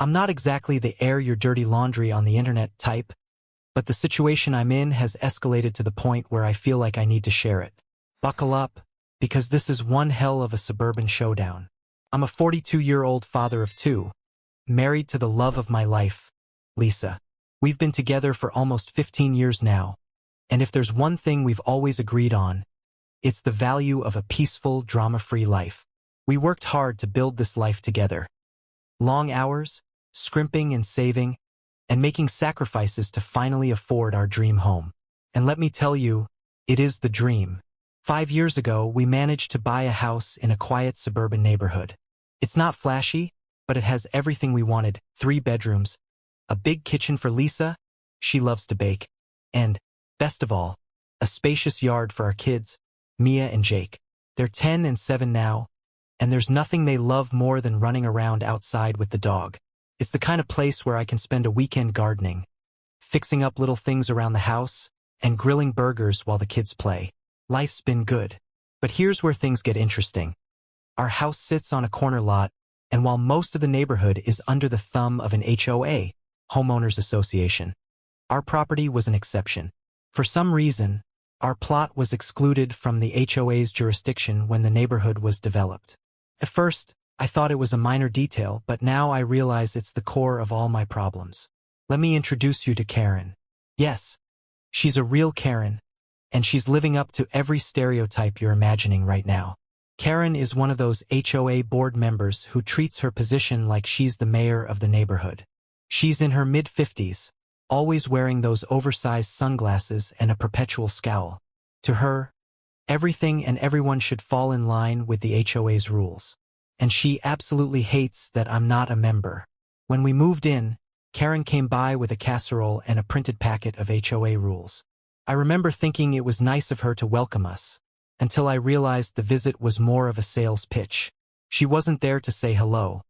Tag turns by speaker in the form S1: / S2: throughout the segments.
S1: I'm not exactly the air your dirty laundry on the internet type, but the situation I'm in has escalated to the point where I feel like I need to share it. Buckle up, because this is one hell of a suburban showdown. I'm a 42-year-old father of two, married to the love of my life, Lisa. We've been together for almost 15 years now, and if there's one thing we've always agreed on, it's the value of a peaceful, drama-free life. We worked hard to build this life together. Long hours, scrimping and saving, and making sacrifices to finally afford our dream home. And let me tell you, it is the dream. 5 years ago, we managed to buy a house in a quiet suburban neighborhood. It's not flashy, but it has everything we wanted: 3 bedrooms, a big kitchen for Lisa, she loves to bake, and, best of all, a spacious yard for our kids, Mia and Jake. They're 10 and 7 now, and there's nothing they love more than running around outside with the dog. It's the kind of place where I can spend a weekend gardening, fixing up little things around the house, and grilling burgers while the kids play. Life's been good. But here's where things get interesting. Our house sits on a corner lot, and while most of the neighborhood is under the thumb of an HOA, Homeowners Association, our property was an exception. For some reason, our plot was excluded from the HOA's jurisdiction when the neighborhood was developed. At first, I thought it was a minor detail, but now I realize it's the core of all my problems. Let me introduce you to Karen. Yes, she's a real Karen, and she's living up to every stereotype you're imagining right now. Karen is one of those HOA board members who treats her position like she's the mayor of the neighborhood. She's in her mid-50s, always wearing those oversized sunglasses and a perpetual scowl. To her, everything and everyone should fall in line with the HOA's rules. And she absolutely hates that I'm not a member. When we moved in, Karen came by with a casserole and a printed packet of HOA rules. I remember thinking it was nice of her to welcome us, until I realized the visit was more of a sales pitch. She wasn't there to say hello.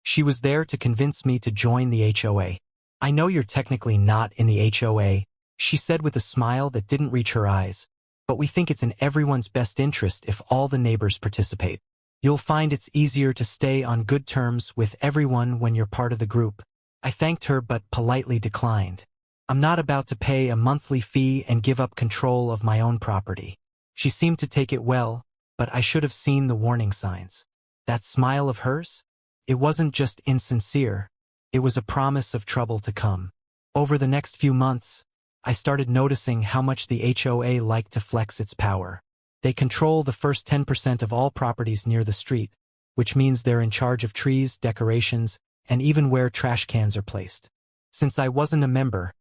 S1: She was there to convince me to join the HOA. I know you're technically not in the HOA, she said with a smile that didn't reach her eyes, but we think it's in everyone's best interest if all the neighbors participate. You'll find it's easier to stay on good terms with everyone when you're part of the group. I thanked her but politely declined. I'm not about to pay a monthly fee and give up control of my own property. She seemed to take it well, but I should have seen the warning signs. That smile of hers? It wasn't just insincere. It was a promise of trouble to come. Over the next few months, I started noticing how much the HOA liked to flex its power. They control the first 10% of all properties near the street, which means they're in charge of trees, decorations, and even where trash cans are placed. Since I wasn't a member,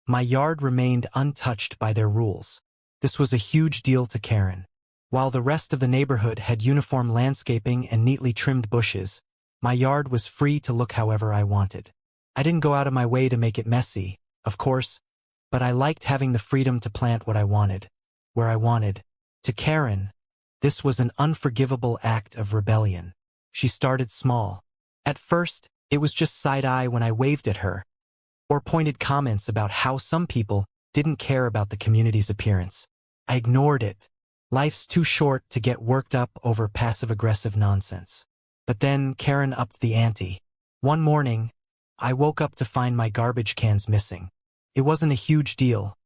S1: my yard remained untouched by their rules. This was a huge deal to Karen. While the rest of the neighborhood had uniform landscaping and neatly trimmed bushes, my yard was free to look however I wanted. I didn't go out of my way to make it messy, of course, but I liked having the freedom to plant what I wanted, where I wanted. To Karen, this was an unforgivable act of rebellion. She started small. At first, it was just side-eye when I waved at her, or pointed comments about how some people didn't care about the community's appearance. I ignored it. Life's too short to get worked up over passive-aggressive nonsense. But then Karen upped the ante. One morning, I woke up to find my garbage cans missing. It wasn't a huge deal.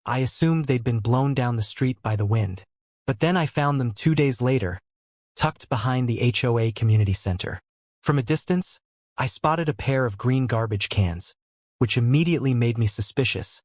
S1: I assumed they'd been blown down the street by the wind. But then I found them 2 days later, tucked behind the HOA community center. From a distance, I spotted a pair of green garbage cans, which immediately made me suspicious.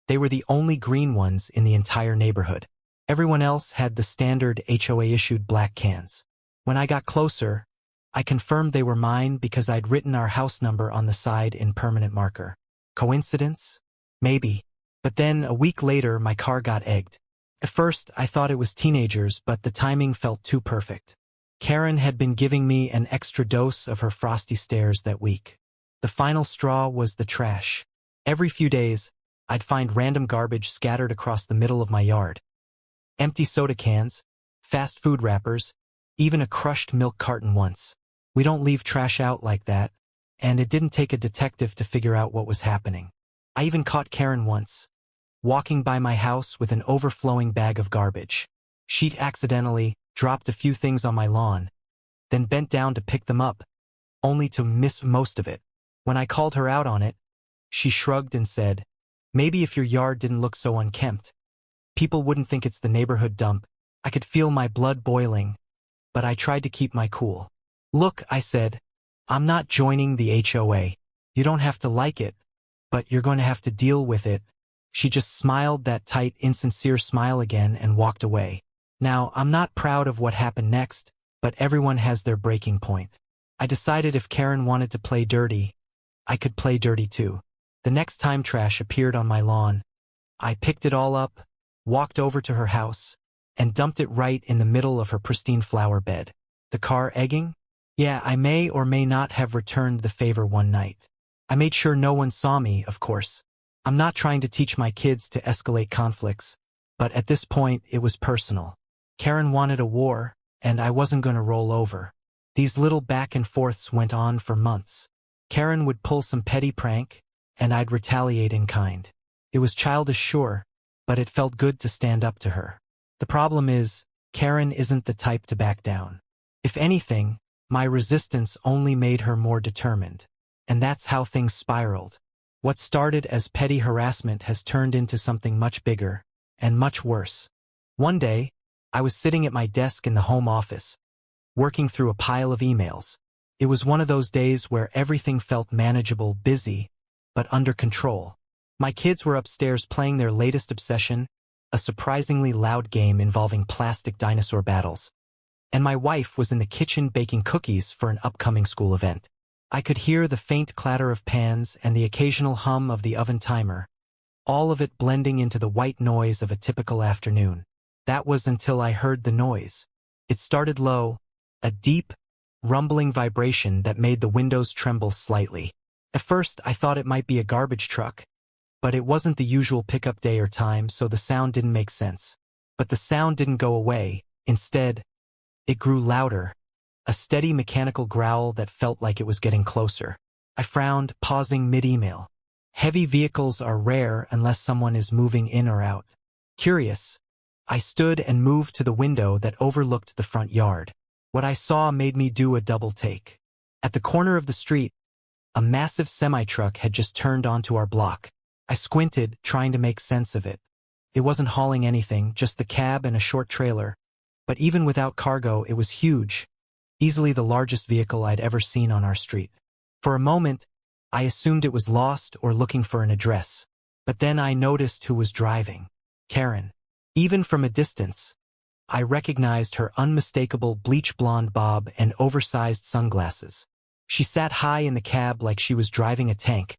S1: They were the only green ones in the entire neighborhood. Everyone else had the standard HOA-issued black cans. When I got closer, I confirmed they were mine because I'd written our house number on the side in permanent marker. Coincidence? Maybe. But then, a week later, my car got egged. At first, I thought it was teenagers, but the timing felt too perfect. Karen had been giving me an extra dose of her frosty stares that week. The final straw was the trash. Every few days, I'd find random garbage scattered across the middle of my yard. Empty soda cans, fast food wrappers, even a crushed milk carton once. We don't leave trash out like that, and it didn't take a detective to figure out what was happening. I even caught Karen once, walking by my house with an overflowing bag of garbage. She'd accidentally dropped a few things on my lawn, then bent down to pick them up, only to miss most of it. When I called her out on it, she shrugged and said, "Maybe if your yard didn't look so unkempt, people wouldn't think it's the neighborhood dump." I could feel my blood boiling, but I tried to keep my cool. "Look," I said, "I'm not joining the HOA. You don't have to like it, but you're going to have to deal with it." She just smiled that tight, insincere smile again and walked away. Now, I'm not proud of what happened next, but everyone has their breaking point. I decided if Karen wanted to play dirty, I could play dirty too. The next time trash appeared on my lawn, I picked it all up, walked over to her house, and dumped it right in the middle of her pristine flower bed. The car egging? Yeah, I may or may not have returned the favor one night. I made sure no one saw me, of course. I'm not trying to teach my kids to escalate conflicts, but at this point it was personal. Karen wanted a war, and I wasn't going to roll over. These little back and forths went on for months. Karen would pull some petty prank, and I'd retaliate in kind. It was childish, sure, but it felt good to stand up to her. The problem is, Karen isn't the type to back down. If anything, my resistance only made her more determined. And that's how things spiraled. What started as petty harassment has turned into something much bigger, and much worse. One day, I was sitting at my desk in the home office, working through a pile of emails. It was one of those days where everything felt manageable, busy, but under control. My kids were upstairs playing their latest obsession, a surprisingly loud game involving plastic dinosaur battles. And my wife was in the kitchen baking cookies for an upcoming school event. I could hear the faint clatter of pans and the occasional hum of the oven timer, all of it blending into the white noise of a typical afternoon. That was until I heard the noise. It started low, a deep, rumbling vibration that made the windows tremble slightly. At first, I thought it might be a garbage truck, but it wasn't the usual pickup day or time, so the sound didn't make sense. But the sound didn't go away. Instead, it grew louder, a steady mechanical growl that felt like it was getting closer. I frowned, pausing mid-email. Heavy vehicles are rare unless someone is moving in or out. Curious, I stood and moved to the window that overlooked the front yard. What I saw made me do a double take. At the corner of the street, a massive semi-truck had just turned onto our block. I squinted, trying to make sense of it. It wasn't hauling anything, just the cab and a short trailer. But even without cargo, it was huge, easily the largest vehicle I'd ever seen on our street. For a moment, I assumed it was lost or looking for an address. But then I noticed who was driving. Karen. Even from a distance, I recognized her unmistakable bleach-blonde bob and oversized sunglasses. She sat high in the cab like she was driving a tank,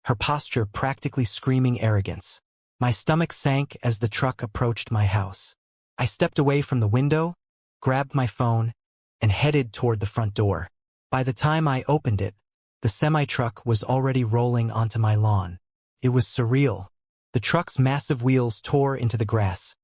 S1: her posture practically screaming arrogance. My stomach sank as the truck approached my house. I stepped away from the window, grabbed my phone, and headed toward the front door. By the time I opened it, the semi-truck was already rolling onto my lawn. It was surreal. The truck's massive wheels tore into the grass,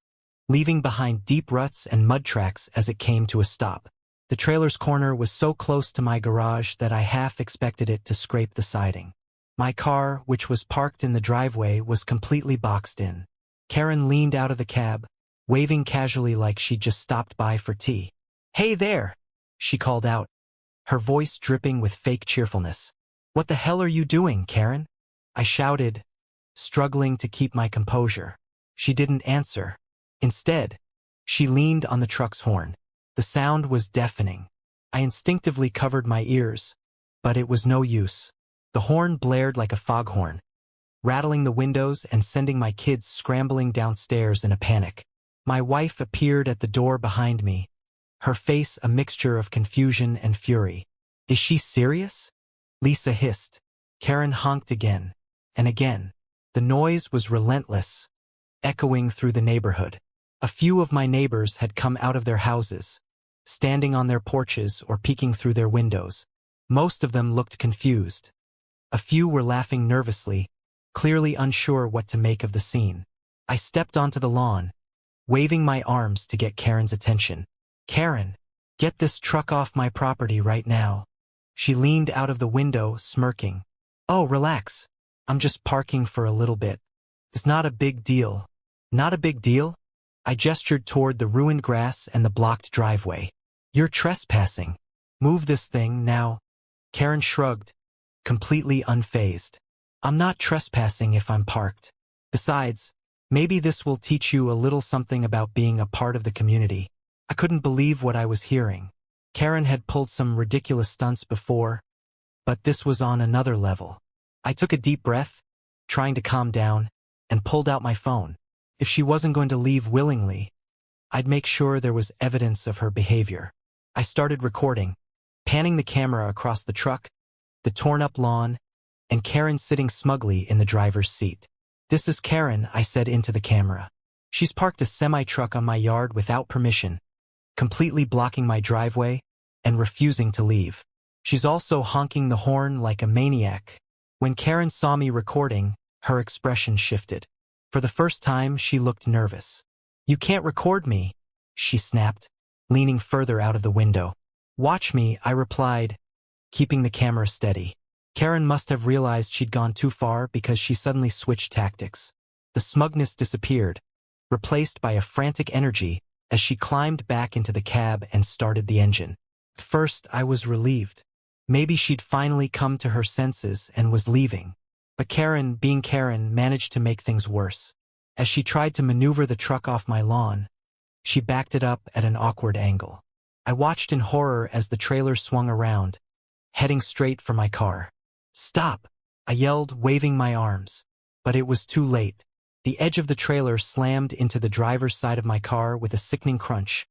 S1: leaving behind deep ruts and mud tracks as it came to a stop. The trailer's corner was so close to my garage that I half expected it to scrape the siding. My car, which was parked in the driveway, was completely boxed in. Karen leaned out of the cab, waving casually like she'd just stopped by for tea. "Hey there," she called out, her voice dripping with fake cheerfulness. "What the hell are you doing, Karen?" I shouted, struggling to keep my composure. She didn't answer. Instead, she leaned on the truck's horn. The sound was deafening. I instinctively covered my ears, but it was no use. The horn blared like a foghorn, rattling the windows and sending my kids scrambling downstairs in a panic. My wife appeared at the door behind me, her face a mixture of confusion and fury. "Is she serious?" Lisa hissed. Karen honked again, and again. The noise was relentless, echoing through the neighborhood. A few of my neighbors had come out of their houses, standing on their porches or peeking through their windows. Most of them looked confused. A few were laughing nervously, clearly unsure what to make of the scene. I stepped onto the lawn, waving my arms to get Karen's attention. "Karen, get this truck off my property right now." She leaned out of the window, smirking. "Oh, relax. I'm just parking for a little bit. It's not a big deal." "Not a big deal?" I gestured toward the ruined grass and the blocked driveway. "You're trespassing. Move this thing now." Karen shrugged, completely unfazed. I'm not trespassing if I'm parked. Besides, maybe this will teach you a little something about being a part of the community. I couldn't believe what I was hearing. Karen had pulled some ridiculous stunts before, but this was on another level. I took a deep breath, trying to calm down, and pulled out my phone. If she wasn't going to leave willingly, I'd make sure there was evidence of her behavior. I started recording, panning the camera across the truck, the torn-up lawn, and Karen sitting smugly in the driver's seat. "This is Karen," I said into the camera. "She's parked a semi-truck on my yard without permission, completely blocking my driveway and refusing to leave. She's also honking the horn like a maniac." When Karen saw me recording, her expression shifted. For the first time, she looked nervous. "You can't record me," she snapped, leaning further out of the window. "Watch me," I replied, keeping the camera steady. Karen must have realized she'd gone too far because she suddenly switched tactics. The smugness disappeared, replaced by a frantic energy as she climbed back into the cab and started the engine. At first, I was relieved. Maybe she'd finally come to her senses and was leaving. But Karen, being Karen, managed to make things worse. As she tried to maneuver the truck off my lawn, she backed it up at an awkward angle. I watched in horror as the trailer swung around, heading straight for my car. "Stop!" I yelled, waving my arms. But it was too late. The edge of the trailer slammed into the driver's side of my car with a sickening crunch,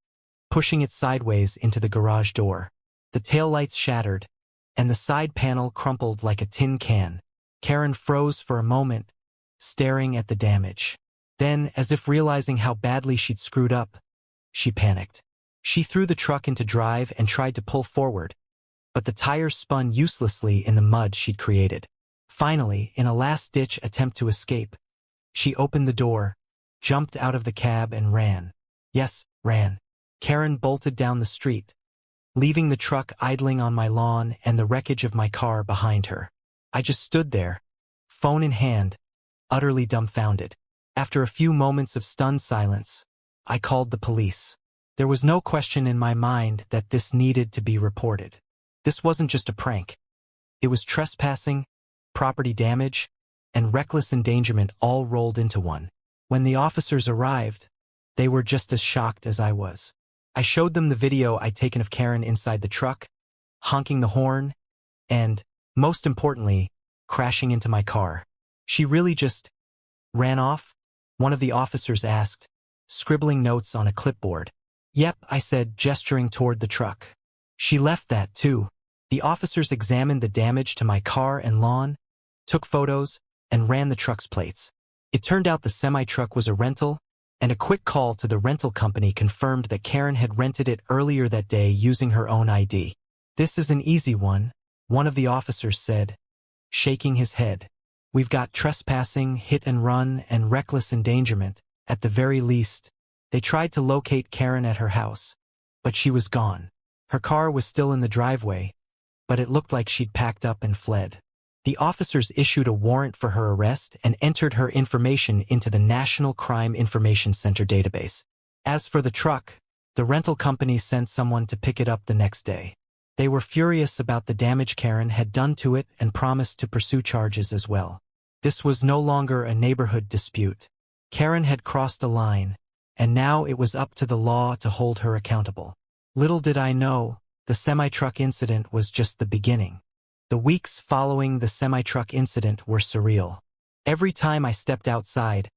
S1: pushing it sideways into the garage door. The taillights shattered, and the side panel crumpled like a tin can. Karen froze for a moment, staring at the damage. Then, as if realizing how badly she'd screwed up, she panicked. She threw the truck into drive and tried to pull forward, but the tires spun uselessly in the mud she'd created. Finally, in a last-ditch attempt to escape, she opened the door, jumped out of the cab and ran. Yes, ran. Karen bolted down the street, leaving the truck idling on my lawn and the wreckage of my car behind her. I just stood there, phone in hand, utterly dumbfounded. After a few moments of stunned silence, I called the police. There was no question in my mind that this needed to be reported. This wasn't just a prank. It was trespassing, property damage, and reckless endangerment all rolled into one. When the officers arrived, they were just as shocked as I was. I showed them the video I'd taken of Karen inside the truck, honking the horn, and, most importantly, crashing into my car. "She really just ran off?" one of the officers asked, scribbling notes on a clipboard. "Yep," I said, gesturing toward the truck. "She left that, too." The officers examined the damage to my car and lawn, took photos, and ran the truck's plates. It turned out the semi-truck was a rental, and a quick call to the rental company confirmed that Karen had rented it earlier that day using her own ID. "This is an easy one," one of the officers said, shaking his head. "We've got trespassing, hit and run, and reckless endangerment, at the very least." They tried to locate Karen at her house, but she was gone. Her car was still in the driveway, but it looked like she'd packed up and fled. The officers issued a warrant for her arrest and entered her information into the National Crime Information Center database. As for the truck, the rental company sent someone to pick it up the next day. They were furious about the damage Karen had done to it and promised to pursue charges as well. This was no longer a neighborhood dispute. Karen had crossed a line, and now it was up to the law to hold her accountable. Little did I know, the semi-truck incident was just the beginning. The weeks following the semi-truck incident were surreal. Every time I stepped outside,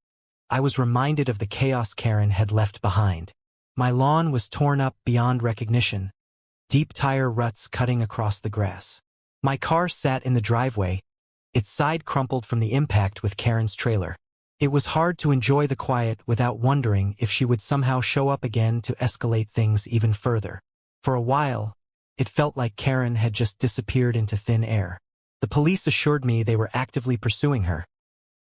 S1: I was reminded of the chaos Karen had left behind. My lawn was torn up beyond recognition, deep tire ruts cutting across the grass. My car sat in the driveway, its side crumpled from the impact with Karen's trailer. It was hard to enjoy the quiet without wondering if she would somehow show up again to escalate things even further. For a while, it felt like Karen had just disappeared into thin air. The police assured me they were actively pursuing her,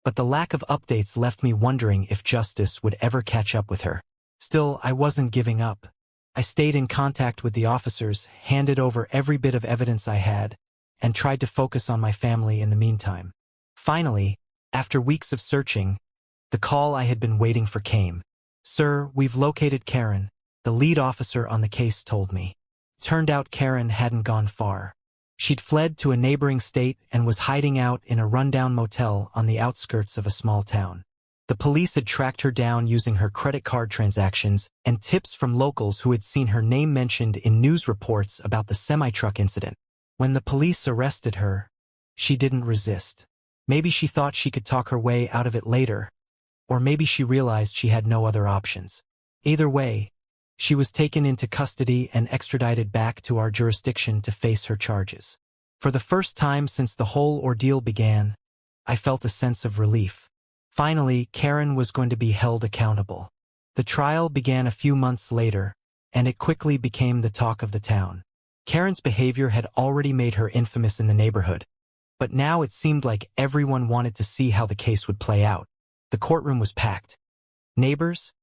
S1: but the lack of updates left me wondering if justice would ever catch up with her. Still, I wasn't giving up. I stayed in contact with the officers, handed over every bit of evidence I had, and tried to focus on my family in the meantime. Finally, after weeks of searching, the call I had been waiting for came. "Sir, we've located Karen," the lead officer on the case told me. Turned out Karen hadn't gone far. She'd fled to a neighboring state and was hiding out in a rundown motel on the outskirts of a small town. The police had tracked her down using her credit card transactions and tips from locals who had seen her name mentioned in news reports about the semi-truck incident. When the police arrested her, she didn't resist. Maybe she thought she could talk her way out of it later, or maybe she realized she had no other options. Either way, she was taken into custody and extradited back to our jurisdiction to face her charges. For the first time since the whole ordeal began, I felt a sense of relief. Finally, Karen was going to be held accountable. The trial began a few months later, and it quickly became the talk of the town. Karen's behavior had already made her infamous in the neighborhood, but now it seemed like everyone wanted to see how the case would play out. The courtroom was packed. Neighbors,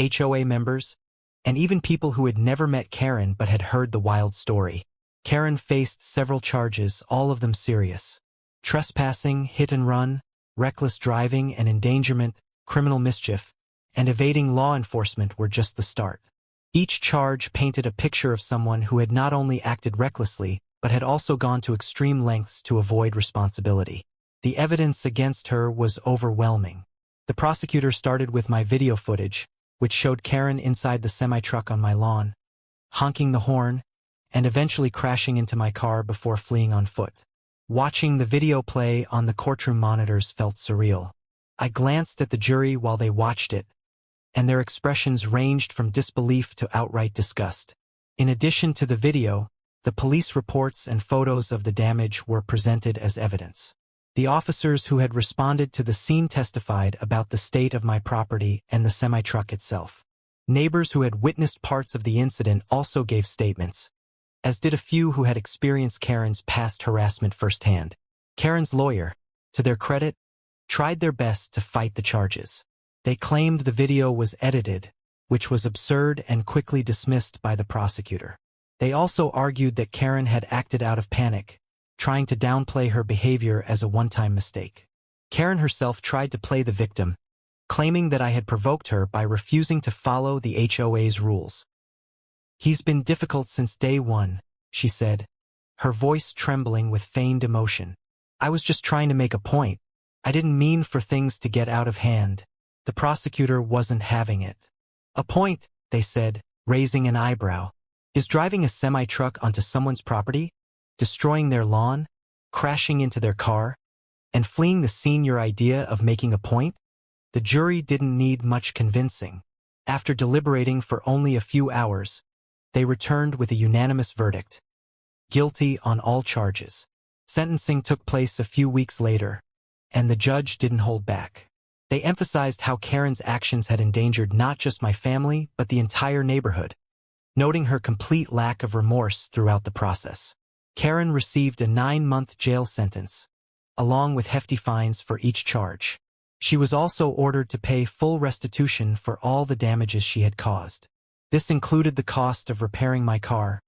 S1: HOA members, and even people who had never met Karen but had heard the wild story. Karen faced several charges, all of them serious. Trespassing, hit and run, reckless driving and endangerment, criminal mischief, and evading law enforcement were just the start. Each charge painted a picture of someone who had not only acted recklessly, but had also gone to extreme lengths to avoid responsibility. The evidence against her was overwhelming. The prosecutor started with my video footage, which showed Karen inside the semi-truck on my lawn, honking the horn, and eventually crashing into my car before fleeing on foot. Watching the video play on the courtroom monitors felt surreal. I glanced at the jury while they watched it, and their expressions ranged from disbelief to outright disgust. In addition to the video, the police reports and photos of the damage were presented as evidence. The officers who had responded to the scene testified about the state of my property and the semi-truck itself. Neighbors who had witnessed parts of the incident also gave statements, as did a few who had experienced Karen's past harassment firsthand. Karen's lawyer, to their credit, tried their best to fight the charges. They claimed the video was edited, which was absurd and quickly dismissed by the prosecutor. They also argued that Karen had acted out of panic, trying to downplay her behavior as a one-time mistake. Karen herself tried to play the victim, claiming that I had provoked her by refusing to follow the HOA's rules. "He's been difficult since day one," she said, her voice trembling with feigned emotion. "I was just trying to make a point. I didn't mean for things to get out of hand." The prosecutor wasn't having it. "A point," they said, raising an eyebrow. "Is driving a semi-truck onto someone's property, destroying their lawn, crashing into their car, and fleeing the scene your idea of making a point?" The jury didn't need much convincing. After deliberating for only a few hours, they returned with a unanimous verdict: guilty on all charges. Sentencing took place a few weeks later, and the judge didn't hold back. They emphasized how Karen's actions had endangered not just my family, but the entire neighborhood, noting her complete lack of remorse throughout the process. Karen received a 9-month jail sentence, along with hefty fines for each charge. She was also ordered to pay full restitution for all the damages she had caused. This included the cost of repairing my car,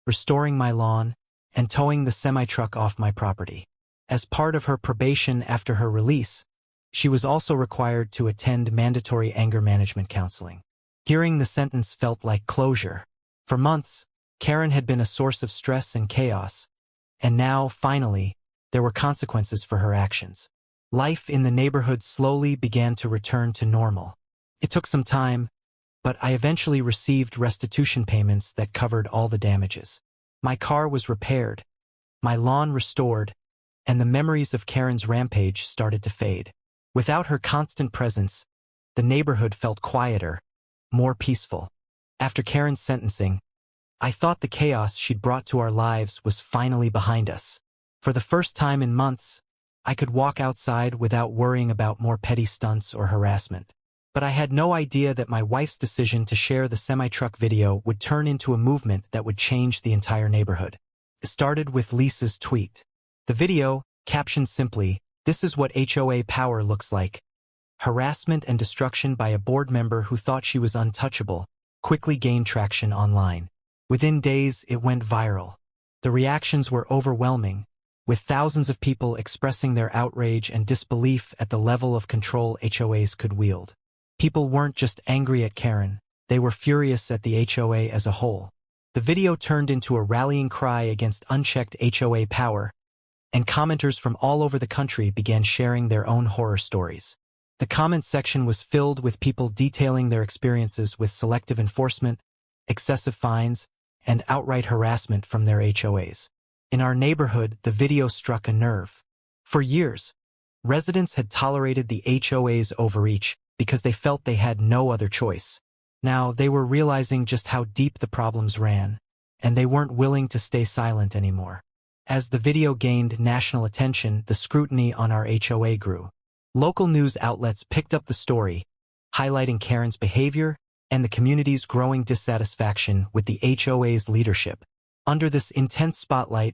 S1: restoring my lawn, and towing the semi-truck off my property. As part of her probation after her release, she was also required to attend mandatory anger management counseling. Hearing the sentence felt like closure. For months, Karen had been a source of stress and chaos, and now, finally, there were consequences for her actions. Life in the neighborhood slowly began to return to normal. It took some time, but I eventually received restitution payments that covered all the damages. My car was repaired, my lawn restored, and the memories of Karen's rampage started to fade. Without her constant presence, the neighborhood felt quieter, more peaceful. After Karen's sentencing, I thought the chaos she'd brought to our lives was finally behind us. For the first time in months, I could walk outside without worrying about more petty stunts or harassment. But I had no idea that my wife's decision to share the semi-truck video would turn into a movement that would change the entire neighborhood. It started with Lisa's tweet. The video, captioned simply, "This is what HOA power looks like," harassment and destruction by a board member who thought she was untouchable, quickly gained traction online. Within days, it went viral. The reactions were overwhelming, with thousands of people expressing their outrage and disbelief at the level of control HOAs could wield. People weren't just angry at Karen, they were furious at the HOA as a whole. The video turned into a rallying cry against unchecked HOA power, and commenters from all over the country began sharing their own horror stories. The comment section was filled with people detailing their experiences with selective enforcement, excessive fines, and outright harassment from their HOAs. In our neighborhood, the video struck a nerve. For years, residents had tolerated the HOA's overreach because they felt they had no other choice. Now, they were realizing just how deep the problems ran, and they weren't willing to stay silent anymore. As the video gained national attention, the scrutiny on our HOA grew. Local news outlets picked up the story, highlighting Karen's behavior and the community's growing dissatisfaction with the HOA's leadership. Under this intense spotlight,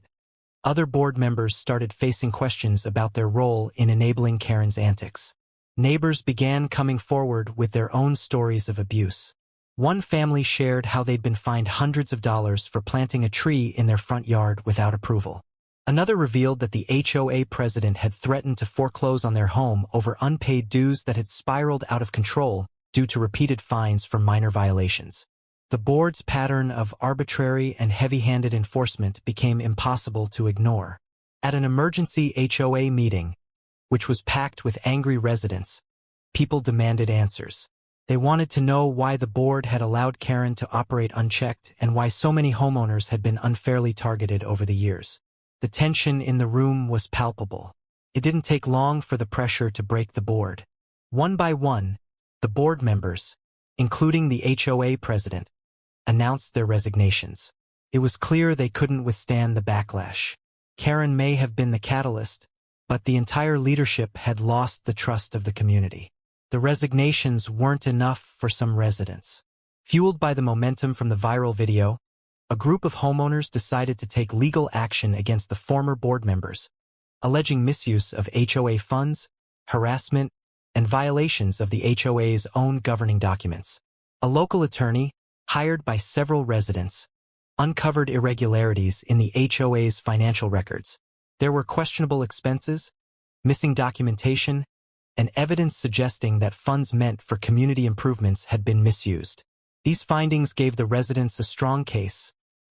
S1: other board members started facing questions about their role in enabling Karen's antics. Neighbors began coming forward with their own stories of abuse. One family shared how they'd been fined hundreds of dollars for planting a tree in their front yard without approval. Another revealed that the HOA president had threatened to foreclose on their home over unpaid dues that had spiraled out of control due to repeated fines for minor violations. The board's pattern of arbitrary and heavy-handed enforcement became impossible to ignore. At an emergency HOA meeting, which was packed with angry residents, people demanded answers. They wanted to know why the board had allowed Karen to operate unchecked and why so many homeowners had been unfairly targeted over the years. The tension in the room was palpable. It didn't take long for the pressure to break the board. One by one, the board members, including the HOA president, announced their resignations. It was clear they couldn't withstand the backlash. Karen may have been the catalyst, but the entire leadership had lost the trust of the community. The resignations weren't enough for some residents. Fueled by the momentum from the viral video, a group of homeowners decided to take legal action against the former board members, alleging misuse of HOA funds, harassment, and violations of the HOA's own governing documents. A local attorney, hired by several residents, uncovered irregularities in the HOA's financial records. There were questionable expenses, missing documentation, and evidence suggesting that funds meant for community improvements had been misused. These findings gave the residents a strong case,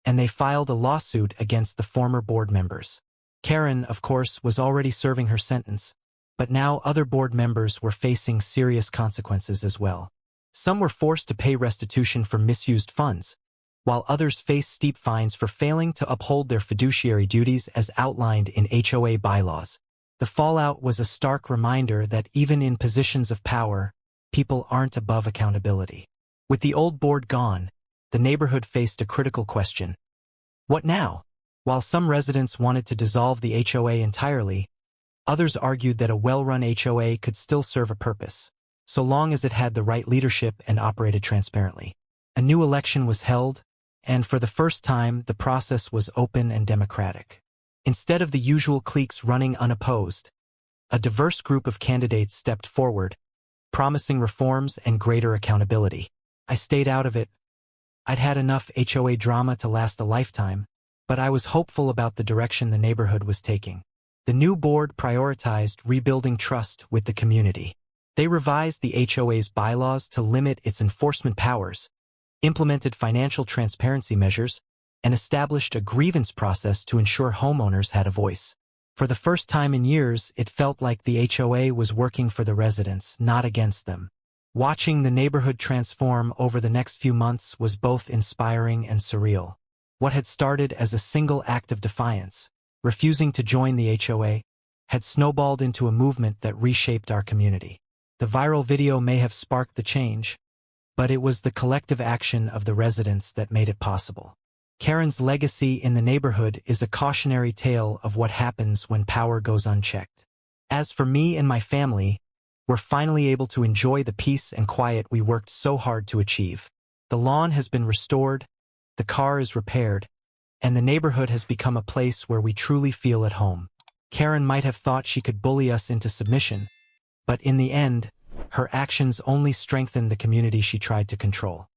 S1: and they filed a lawsuit against the former board members. Karen, of course, was already serving her sentence, but now other board members were facing serious consequences as well. Some were forced to pay restitution for misused funds, while others faced steep fines for failing to uphold their fiduciary duties as outlined in HOA bylaws. The fallout was a stark reminder that even in positions of power, people aren't above accountability. With the old board gone, the neighborhood faced a critical question. What now? While some residents wanted to dissolve the HOA entirely, others argued that a well-run HOA could still serve a purpose, so long as it had the right leadership and operated transparently. A new election was held, and for the first time, the process was open and democratic. Instead of the usual cliques running unopposed, a diverse group of candidates stepped forward, promising reforms and greater accountability. I stayed out of it. I'd had enough HOA drama to last a lifetime, but I was hopeful about the direction the neighborhood was taking. The new board prioritized rebuilding trust with the community. They revised the HOA's bylaws to limit its enforcement powers, implemented financial transparency measures, and established a grievance process to ensure homeowners had a voice. For the first time in years, it felt like the HOA was working for the residents, not against them. Watching the neighborhood transform over the next few months was both inspiring and surreal. What had started as a single act of defiance, refusing to join the HOA, had snowballed into a movement that reshaped our community. The viral video may have sparked the change, but it was the collective action of the residents that made it possible. Karen's legacy in the neighborhood is a cautionary tale of what happens when power goes unchecked. As for me and my family, we're finally able to enjoy the peace and quiet we worked so hard to achieve. The lawn has been restored, the car is repaired, and the neighborhood has become a place where we truly feel at home. Karen might have thought she could bully us into submission, but in the end, her actions only strengthened the community she tried to control.